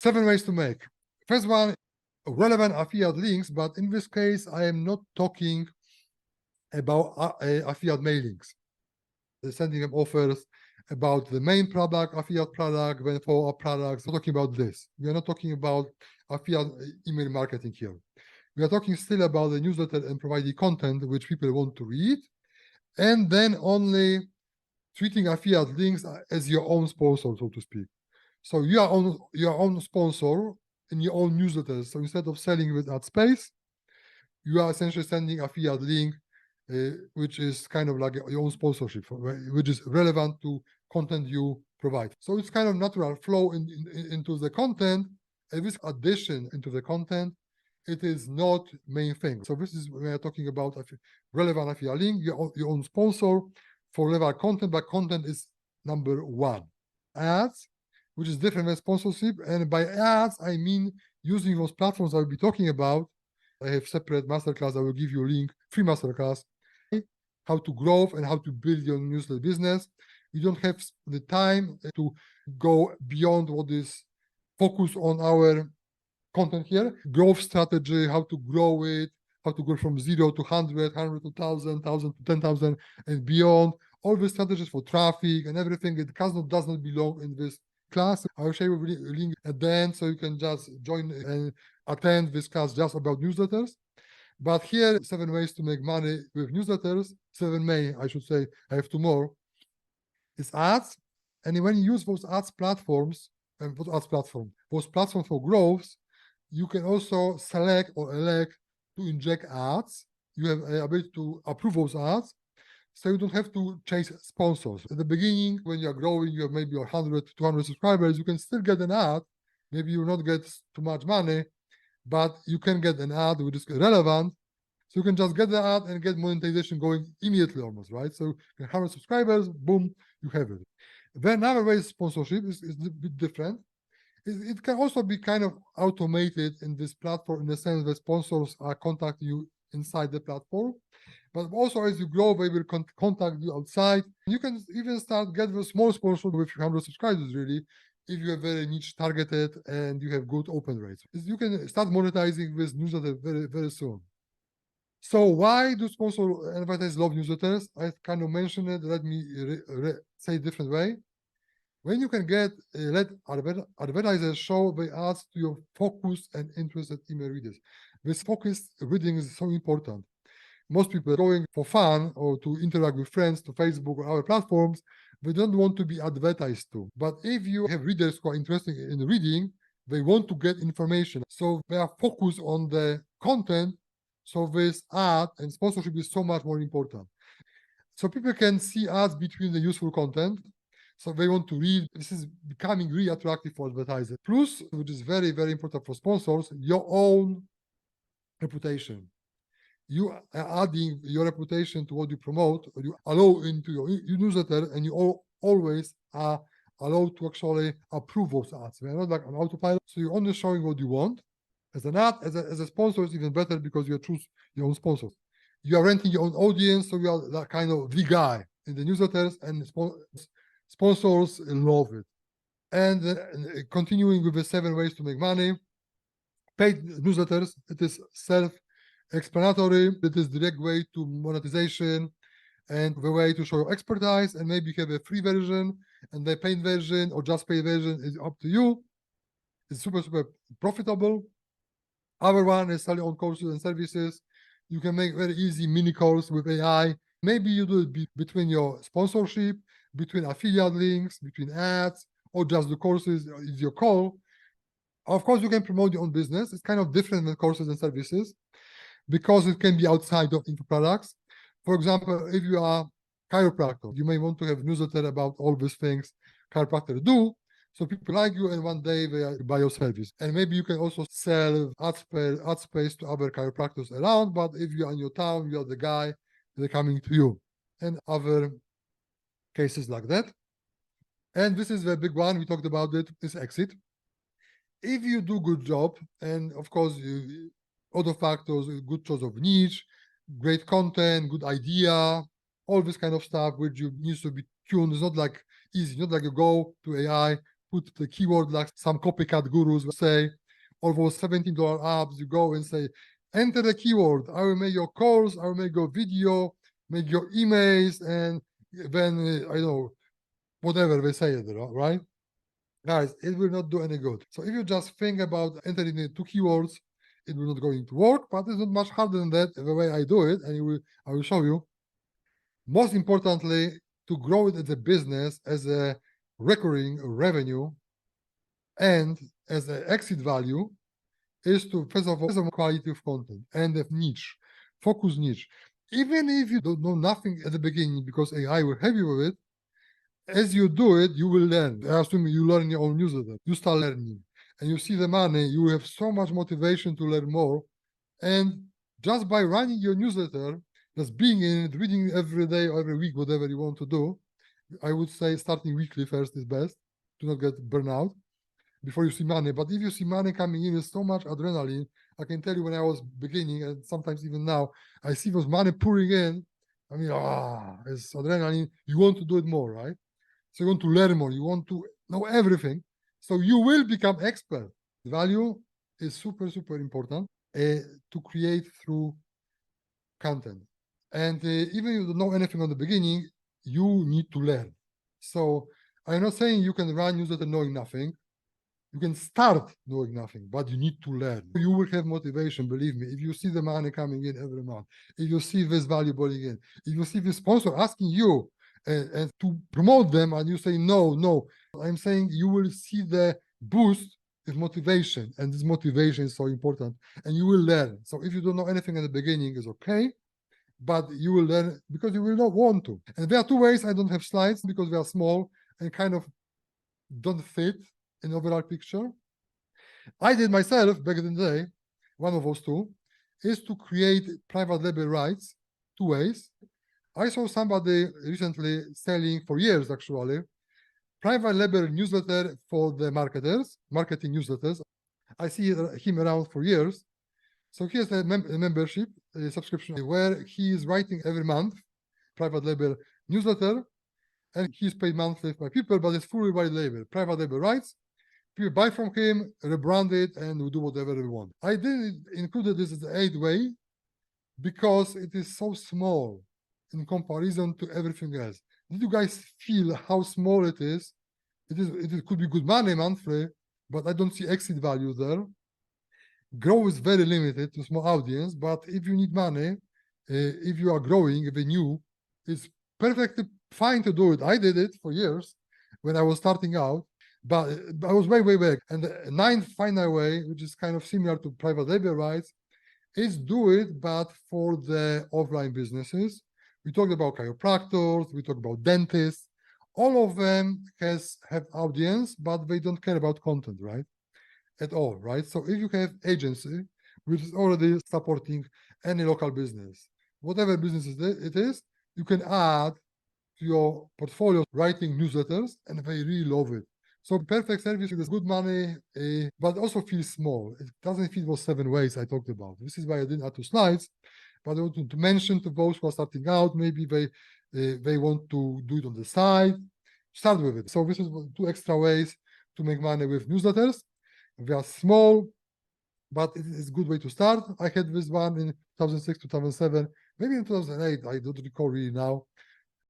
7 ways to make. First one, relevant affiliate links, but in this case, I am not talking about affiliate mailings. The sending them offers about the main product, affiliate product, then follow-up products. We're talking about this. We are not talking about affiliate email marketing here. We are talking still about the newsletter and providing content which people want to read, and then only treating affiliate links as your own sponsor, so to speak. So you are on your own sponsor in your own newsletters. So instead of selling with ad space, you are essentially sending affiliate link, which is kind of like your own sponsorship, which is relevant to content you provide. So it's kind of natural flow into the content, and this addition into the content, it is not main thing. So this is when we are talking about relevant affiliate link, your own sponsor for relevant content, but content is number one. Ads, which is different than sponsorship, and by ads I mean using those platforms I will be talking about. I have separate masterclass. I will give you a link, free masterclass, how to grow and how to build your newsletter business. You don't have the time to go beyond what is focused on our content here. Growth strategy, how to grow it, how to go from 0 to 100, 100 to 1,000, 1,000 to 10,000 and beyond. All the strategies for traffic and everything, it does not belong in this class. I will share you a link at the end so you can just join and attend this class just about newsletters. But here, 7 ways to make money with newsletters. 7 May, I should say, I have 2 more. It's ads. And when you use those ads platforms, those platforms for growth, you can also select or elect to inject ads. You have the ability to approve those ads. So you don't have to chase sponsors. At the beginning, when you're growing, you have maybe 100, 200 subscribers, you can still get an ad. Maybe you will not get too much money, but you can get an ad which is relevant. So you can just get the ad and get monetization going immediately almost, right? So 100 subscribers, boom, you have it. Then another way sponsorship is a bit different. It can also be kind of automated in this platform in the sense that sponsors are contacting you inside the platform. But also as you grow, they will contact you outside. You can even start getting a small sponsor with 100 subscribers, really, if you have very niche targeted and you have good open rates. You can start monetizing this newsletter very, very soon. So why do sponsor advertisers love newsletters? I kind of mentioned it. Let me say a different way. When you can get let advertisers show the ads to your focused and interested email readers. This focused reading is so important. Most people are going for fun or to interact with friends to Facebook or other platforms. They don't want to be advertised to. But if you have readers who are interested in reading, they want to get information. So they are focused on the content. So this ad and sponsorship is so much more important. So people can see ads between the useful content. So they want to read. This is becoming really attractive for advertisers. Plus, which is very, very important for sponsors, your own reputation. You are adding your reputation to what you promote, or you allow into your newsletter, and you always are allowed to actually approve those ads. They're not like an autopilot. So you're only showing what you want. As an ad, as a sponsor, it's even better because you choose your own sponsors. You are renting your own audience, so you are that kind of the guy in the newsletters, and sponsors love it. And continuing with the 7 ways to make money, paid newsletters, it is self-explanatory. It is direct way to monetization and the way to show your expertise, and maybe you have a free version and the paid version or just paid version is up to you. It's super, super profitable. Other one is selling on courses and services. You can make very easy mini course with AI. Maybe you do it between your sponsorship, between affiliate links, between ads, or just the courses is your call. Of course, you can promote your own business. It's kind of different than courses and services because it can be outside of info products. For example, if you are a chiropractor, you may want to have a newsletter about all these things chiropractors do. So people like you, and one day they buy your service. And maybe you can also sell ad space to other chiropractors around. But if you're in your town, you're the guy, they're coming to you. And other cases like that. And this is the big one. We talked about it, is exit. If you do good job, and of course, other factors, good choice of niche, great content, good idea, all this kind of stuff, which you needs to be tuned. It's not like easy, not like you go to AI, put the keyword like some copycat gurus say, or those $17 apps, you go and say, enter the keyword, I will make your course, I will make your video, make your emails, and then, I don't know, whatever they say, right? Guys, it will not do any good. So if you just think about entering the two keywords, it will not going to work, but it's not much harder than that, the way I do it, and I will show you. Most importantly, to grow it as a business, as a recurring revenue, and as an exit value, is to first of all quality of content and the niche, focus niche. Even if you don't know nothing at the beginning, because AI will help you with it, as you do it, you will learn. I assume you learn your own newsletter. You start learning, and you see the money. You will have so much motivation to learn more, and just by running your newsletter, just being in it, reading every day or every week, whatever you want to do, I would say starting weekly first is best to not get burnout before you see money. But if you see money coming in with so much adrenaline, I can tell you when I was beginning, and sometimes even now, I see those money pouring in. I mean, it's adrenaline. You want to do it more, right? So you want to learn more. You want to know everything. So you will become expert. Value is super, super important to create through content. And even if you don't know anything on the beginning, you need to learn. So I'm not saying you can run newsletter knowing nothing. You can start knowing nothing, but you need to learn. You will have motivation, believe me. If you see the money coming in every month, if you see this value falling in, if you see the sponsor asking you and to promote them, and you say no, I'm saying you will see the boost of motivation, and this motivation is so important, and you will learn. So if you don't know anything at the beginning, it's okay, but you will learn because you will not want to. And there are two ways. I don't have slides because they are small and kind of don't fit an overall picture. I did myself back in the day. One of those two is to create private label rights two ways. I saw somebody recently selling for years, actually, private label newsletter for the marketers, marketing newsletters. I see him around for years. So he has a membership, a subscription, where he is writing every month private label newsletter, and he's paid monthly by people, but it's fully white label, private label rights. People buy from him, rebrand it, and we do whatever we want. I didn't include this as the 8th way because it is so small in comparison to everything else. Did you guys feel how small it is? It could be good money monthly, but I don't see exit value there. Growth is very limited to small audience, but if you need money, if you are growing, if you're new, it's perfectly fine to do it. I did it for years when I was starting out, but I was way back. And the 9th final way, which is kind of similar to private label rights, is do it, but for the offline businesses. We talked about chiropractors, we talked about dentists. All of them have audience, but they don't care about content, right? At all, right? So if you have agency, which is already supporting any local business, whatever business it is, you can add to your portfolio writing newsletters, and they really love it. So perfect service is good money, but also feels small. It doesn't fit those 7 ways I talked about. This is why I didn't add 2 slides, but I want to mention to those who are starting out, maybe they want to do it on the side, start with it. So this is 2 extra ways to make money with newsletters. They are small, but it is a good way to start. I had this one in 2006, 2007, maybe in 2008. I don't recall really now.